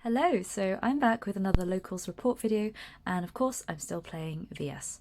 Hello, so I'm back with another locals report video, and of course I'm still playing VS.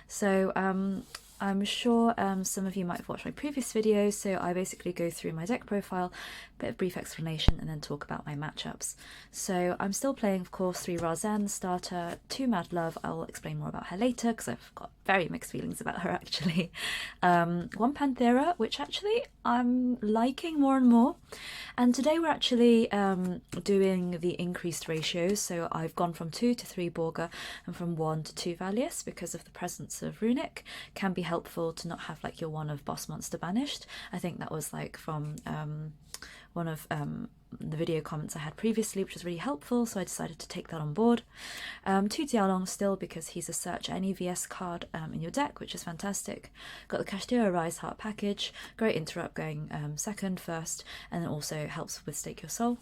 So I'm sure some of you might have watched my previous videos, so I basically go through my deck profile, bit of brief explanation, and then talk about my matchups. So I'm still playing, of course, 3 Razen starter, 2 Mad Love. I'll explain more about her later because I've got very mixed feelings about her actually. 1 Panthera, which actually I'm liking more and more. And today we're actually doing the increased ratios. So I've gone from 2 to 3 Borga and from 1 to 2 Valius because of the presence of Runic. Can be helpful to not have like your 1 of Boss Monster banished. I think that was like from one of the video comments I had previously, which was really helpful, so I decided to take that on board. 2 Dialong still because he's a search any VS card in your deck, which is fantastic. Got the Kashtira Rise Heart package, great interrupt going second, first, and then also helps with Stake Your Soul.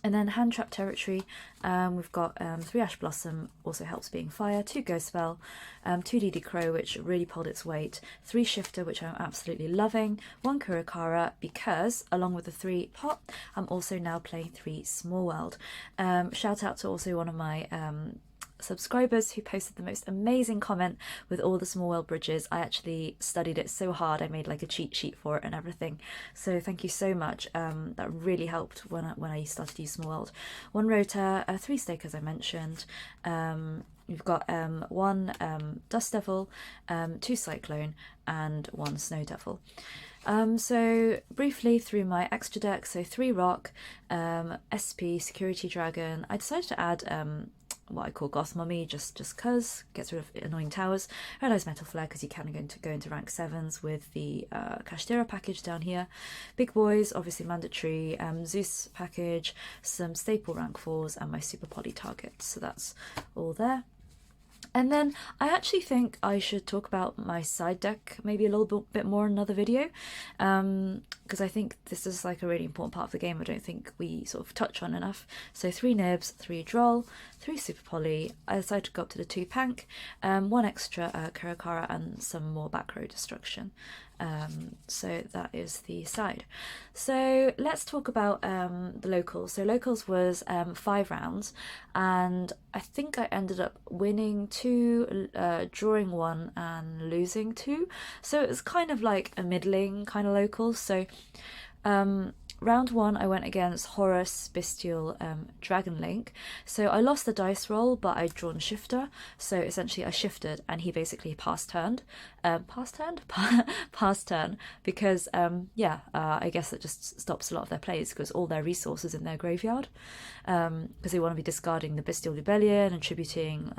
And then Hand Trap Territory, we've got 3 Ash Blossom, also helps being fire, 2 Ghost Spell, 2 DD Crow, which really pulled its weight, 3 Shifter, which I'm absolutely loving, 1 Kurakara, because along with the 3 pot, I'm also now playing 3 Small World. Shout out to also one of my subscribers who posted the most amazing comment with all the Small World bridges. I actually studied it so hard, I made like a cheat sheet for it and everything, so thank you so much. That really helped when I started to use Small World. 1 Rota, 3 Stake as I mentioned. We've got 1 Dust Devil, 2 Cyclone, and 1 Snow Devil. So briefly through my extra deck, so 3 Rock, SP, Security Dragon. I decided to add what I call Goth Mummy, just cause, gets rid of annoying towers. Realize Metal Flare because you can go into rank 7s with the Kashtira package down here. Big boys, obviously mandatory, Zeus package, some staple rank 4s, and my Super Poly targets, so that's all there. And then I actually think I should talk about my side deck maybe a little bit more in another video, because I think this is like a really important part of the game I don't think we sort of touch on enough. So 3 Nibs, 3 Droll, 3 Super Poly. I decided to go up to the 2 Pank, 1 extra Kurakara, and some more back row destruction. So that is the side. So let's talk about the locals. So locals was 5 rounds, and I think I ended up winning 2, drawing 1, and losing 2. So it was kind of like a middling kind of locals. So round 1 I went against Horus, Bystial, Dragon Link. So I lost the dice roll, but I'd drawn Shifter. So essentially I shifted and he basically passed turn, because I guess it just stops a lot of their plays because all their resources in their graveyard, because they want to be discarding the Bystial Rebellion and tributing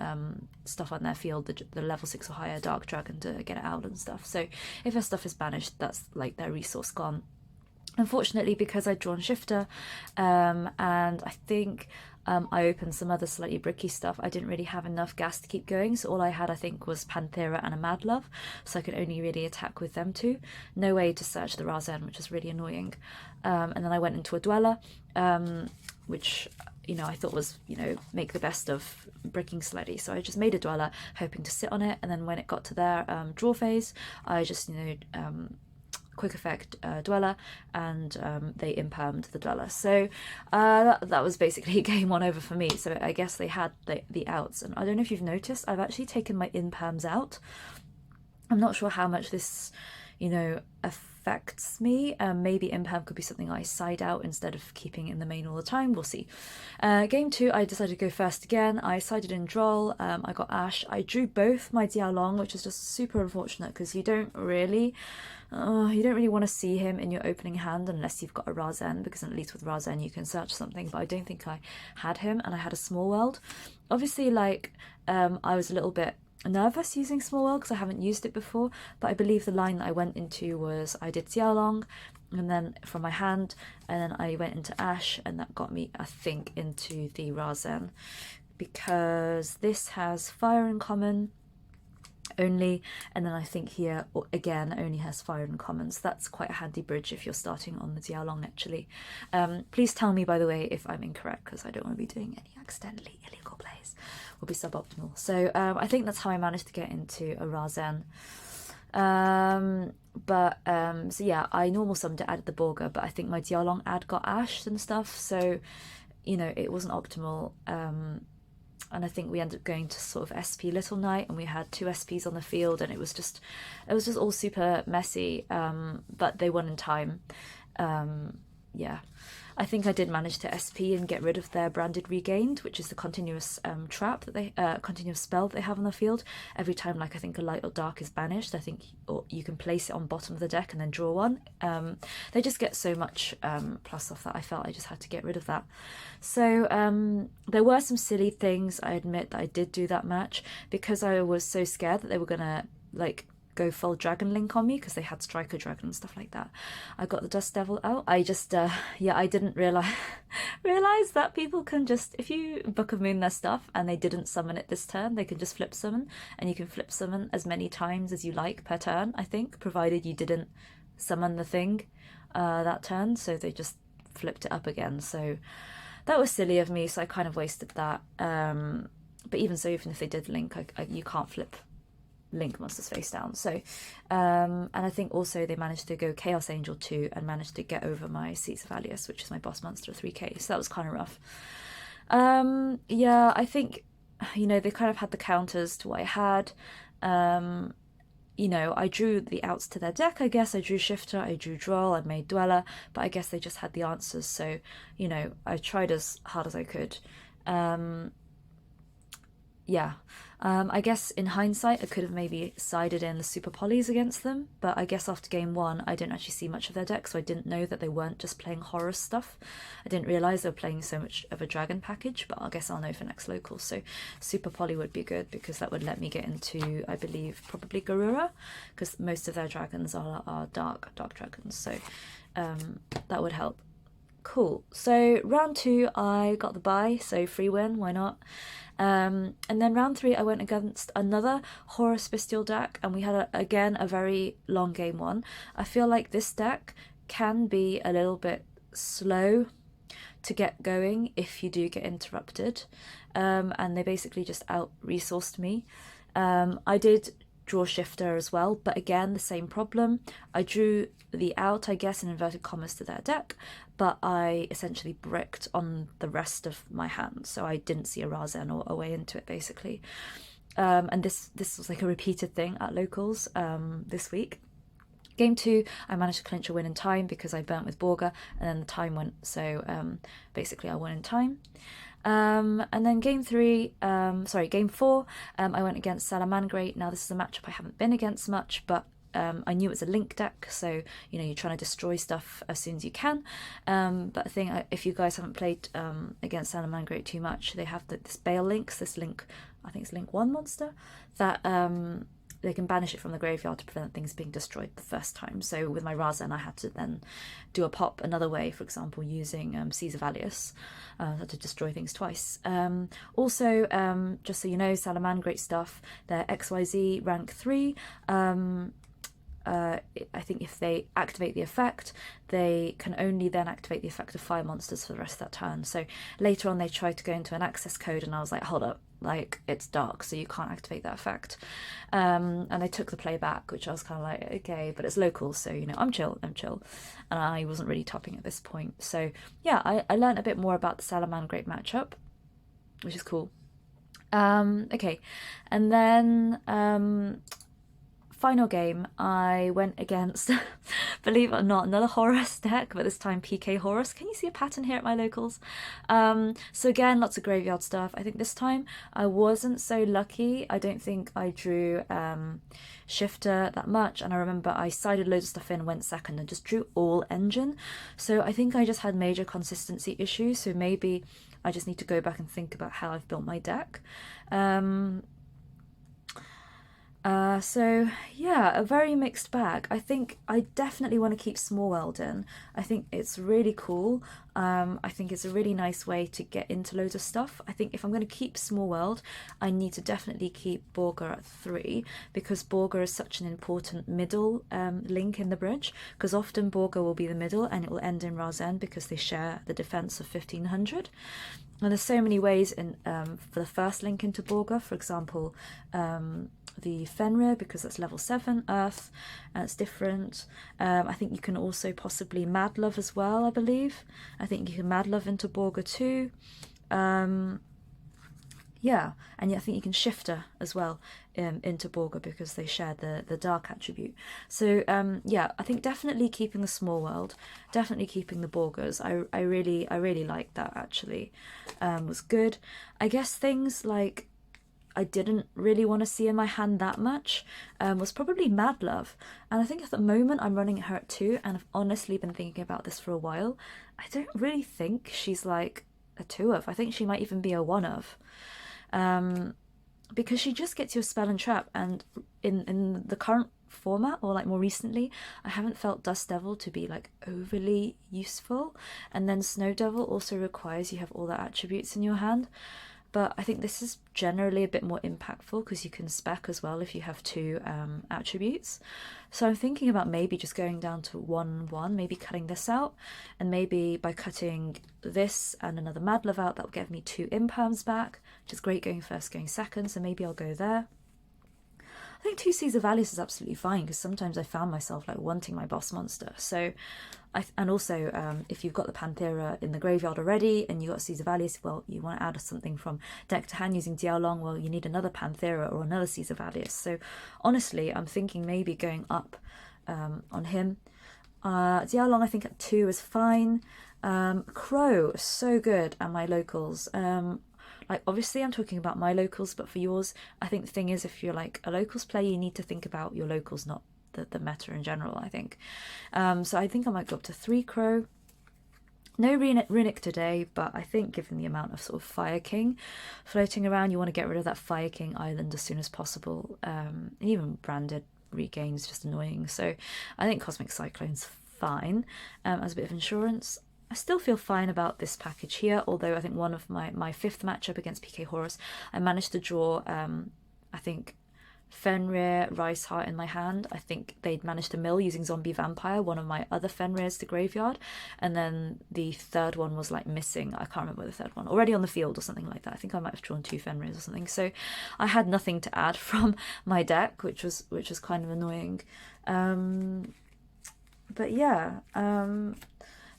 stuff on their field, the level 6 or higher Dark Dragon to get it out and stuff. So if their stuff is banished, that's like their resource gone. Unfortunately, because I'd drawn Shifter, and I think I opened some other slightly bricky stuff, I didn't really have enough gas to keep going, so all I had I think was Panthera and a Mad Love, so I could only really attack with them 2. No way to search the Razen, which was really annoying. And then I went into a Dweller, which I thought was, make the best of bricking Sleddy. So I just made a Dweller, hoping to sit on it, and then when it got to their draw phase, I just, quick effect Dweller, and they impermed the Dweller. So that was basically game 1 over for me. So I guess they had the outs, and I don't know if you've noticed, I've actually taken my imperms out. I'm not sure how much this affects me. Maybe imperm could be something I side out instead of keeping in the main all the time. We'll see. Game 2 I decided to go first again. I sided in Droll. I got Ash. I drew both my Dialong, which is just super unfortunate because you don't really want to see him in your opening hand unless you've got a Razen, because at least with Razen you can search something, but I don't think I had him, and I had a Small World. Obviously, I was a little bit nervous using Small World because I haven't used it before, but I believe the line that I went into was I did Xiaolong, and then from my hand, and then I went into Ash, and that got me, I think, into the Razen, because this has fire in common only, and then I think here again only has fire in common, so that's quite a handy bridge if you're starting on the Dialong actually. Please tell me by the way if I'm incorrect, because I don't want to be doing any accidentally illegal plays, will be suboptimal. So I think that's how I managed to get into a Razen. So yeah, I normal summoned it, added the Borga, but I think my Dialong ad got ashed and stuff, so you know, it wasn't optimal. And I think we ended up going to sort of SP Little Night, and we had 2 SPs on the field, and it was just all super messy. But they won in time. Yeah, I think I did manage to SP and get rid of their branded regained, which is the continuous trap that they continuous spell that they have on the field. Every time, like, I think a light or dark is banished, I think, or you can place it on bottom of the deck and then draw one. They just get so much plus off that I felt I just had to get rid of that. So there were some silly things, I admit, that I did do that match, because I was so scared that they were gonna, like, go full Dragon Link on me, because they had Striker Dragon and stuff like that. I got the Dust Devil out. I just, yeah, I didn't realize that people can just, if you Book of Moon their stuff and they didn't summon it this turn, they can just flip summon, and you can flip summon as many times as you like per turn, I think, provided you didn't summon the thing that turn. So they just flipped it up again. So that was silly of me, so I kind of wasted that. But even so, even if they did link, you can't flip link monsters face down. So and I think also they managed to go Chaos Angel 2 and managed to get over my Seats of Alius, which is my boss monster of 3k, so that was kind of rough. Yeah, I think, you know, they kind of had the counters to what I had. You know, I drew the outs to their deck, I guess. I drew Shifter, I drew Droll, I made Dweller, but I guess they just had the answers, so, you know, I tried as hard as I could. Yeah, I guess in hindsight I could have maybe sided in the Super Polys against them, but I guess after game 1 I didn't actually see much of their deck, so I didn't know that they weren't just playing Horus stuff. I didn't realise they were playing so much of a dragon package, but I guess I'll know for next locals. So Super Poly would be good, because that would let me get into, I believe, probably Garura, because most of their dragons are dark dragons, so that would help. Cool. So round 2 I got the bye, so free win, why not? And then round 3 I went against another Horus Bystial deck, and we had again a very long game 1. I feel like this deck can be a little bit slow to get going if you do get interrupted, and they basically just out-resourced me. I did draw Shifter as well, but again the same problem. I drew the out, I guess, in inverted commas, to their deck, but I essentially bricked on the rest of my hand, so I didn't see a Razen or a way into it, basically. And this was like a repeated thing at locals this week. Game 2 I managed to clinch a win in time because I burnt with Borga, and then the time went, so basically I won in time. And then game 4, I went against Salamangreat. Now this is a matchup I haven't been against much, but I knew it was a link deck, so, you know, you're trying to destroy stuff as soon as you can. But I think if you guys haven't played against Salamangreat too much, they have this Bale links, this link, I think it's link 1 monster, that they can banish it from the graveyard to prevent things being destroyed the first time. So with my Razen, I had to then do a pop another way, for example, using Seas of Alius to destroy things twice. Also, just so you know, Salamangreat stuff, they're XYZ rank 3. I think if they activate the effect, they can only then activate the effect of fire monsters for the rest of that turn. So later on they tried to go into an access code, and I was like, hold up, like, it's dark, so you can't activate that effect. And I took the play back, which I was kind of like, okay, but it's local, so, you know, I'm chill. And I wasn't really topping at this point. So yeah, I learned a bit more about the Salamangreat matchup, which is cool. Okay, and then final game, I went against, believe it or not, another Horus deck, but this time PK Horus. Can you see a pattern here at my locals? So again, lots of graveyard stuff. I think this time I wasn't so lucky. I don't think I drew Shifter that much, and I remember I sided loads of stuff in, went second, and just drew all engine. So I think I just had major consistency issues, so maybe I just need to go back and think about how I've built my deck. So yeah, a very mixed bag. I think I definitely want to keep Small World in. I think it's really cool. I think it's a really nice way to get into loads of stuff. I think if I'm going to keep Small World, I need to definitely keep Borga at 3, because Borga is such an important middle link in the bridge, because often Borga will be the middle and it will end in Razen because they share the defense of 1500. And there's so many ways in for the first link into Borga. For example, Fenrir, because that's level 7 Earth, and it's different. I think you can also possibly Mad Love as well, I believe. I think you can Mad Love into Borga too. Yeah, and I think you can Shifter as well into Borga, because they share the dark attribute. So yeah, I think definitely keeping the small world, definitely keeping the Borgas. I really liked that, actually. Was good. I guess things like I didn't really want to see in my hand that much was probably Mad Love. And I think at the moment I'm running her at 2, and I've honestly been thinking about this for a while. I don't really think she's like a 2 of. I think she might even be a 1 of. Because she just gets you a spell and trap, and in the current format, or like more recently, I haven't felt Dust Devil to be like overly useful. And then Snow Devil also requires you have all the attributes in your hand. But I think this is generally a bit more impactful because you can spec as well if you have 2 attributes. So I'm thinking about maybe just going down to 1/1, maybe cutting this out, and maybe by cutting this and another Mad Love out, that will give me 2 imperms back, which is great going first, going second, so maybe I'll go there. I think 2 Seas of Valius is absolutely fine, because sometimes I found myself like wanting my boss monster. So, and also if you've got the Panthera in the graveyard already and you got Seas of Valius, well, you want to add something from deck to hand using Dialong, well, you need another Panthera or another Seas of Valius. So honestly, I'm thinking maybe going up on him. Dialong I think at 2 is fine. Crow, so good, and my locals. Like, obviously I'm talking about my locals, but for yours, I think the thing is, if you're like a locals player, you need to think about your locals, not the meta in general, I think. So I think I might go up to 3 Crow. No Runic today, but I think given the amount of sort of Fire King floating around, you want to get rid of that Fire King island as soon as possible. Even branded regain is just annoying. So I think Cosmic Cyclone's fine as a bit of insurance. I still feel fine about this package here, although I think one of my 5th matchup against PK Horus, I managed to draw, I think, Fenrir, Rice Heart in my hand. I think they'd managed to mill using Zombie Vampire, one of my other Fenrirs, to graveyard, and then the 3rd one was like missing. I can't remember the 3rd one, already on the field or something like that. I think I might have drawn 2 Fenrirs or something. So I had nothing to add from my deck, which was kind of annoying. But yeah,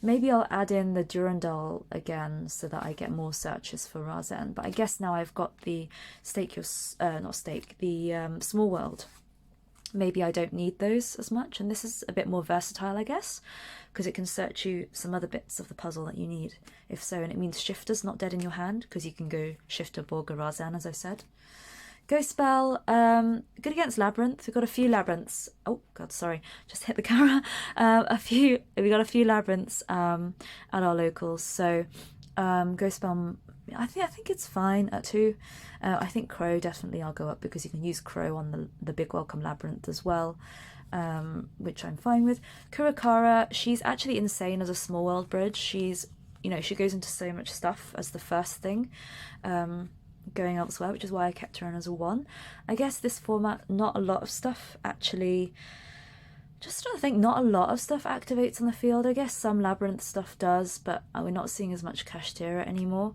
maybe I'll add in the Durandal again so that I get more searches for Razen. But I guess now I've got the Small World. Maybe I don't need those as much, and this is a bit more versatile, I guess, because it can search you some other bits of the puzzle that you need, if so. And it means Shifter's not dead in your hand, because you can go Shifter, Borga, Razen, as I said. Ghost Spell, good against Labyrinth. We've got a few Labyrinths. Oh god, sorry, just hit the camera. We got a few Labyrinths at our locals. So Ghost Spell, I think it's fine at 2. I think Crow, definitely I'll go up, because you can use Crow on the Big Welcome Labyrinth as well, which I'm fine with. Kurakara, she's actually insane as a small world bridge. She's, she goes into so much stuff as the first thing. Going elsewhere, which is why I kept her in as a 1. I guess this format, not a lot of stuff actually, just trying to think, not a lot of stuff activates on the field. I guess some Labyrinth stuff does, but we're not seeing as much Kashtira anymore.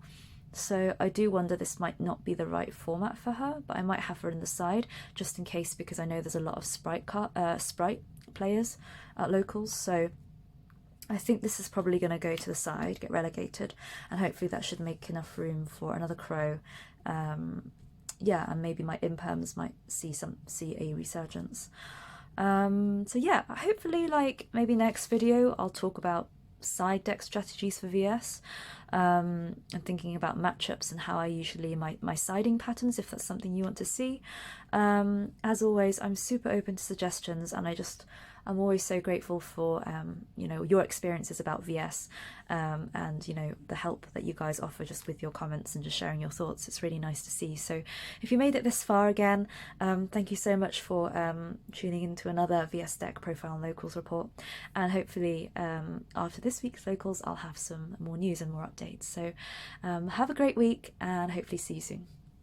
So I do wonder, this might not be the right format for her, but I might have her in the side just in case, because I know there's a lot of Sprite players at locals. So I think this is probably going to go to the side, get relegated, and hopefully that should make enough room for another Crow. Yeah, and maybe my imperms might see a resurgence. So yeah, hopefully, like, maybe next video I'll talk about side deck strategies for VS, and thinking about matchups and how I usually my siding patterns, if that's something you want to see. As always, I'm super open to suggestions, and I'm always so grateful for your experiences about VS, and the help that you guys offer just with your comments and just sharing your thoughts. It's really nice to see. So if you made it this far again, thank you so much for tuning into another VS Deck Profile and Locals report, and hopefully after this week's Locals I'll have some more news and more updates. So have a great week, and hopefully see you soon.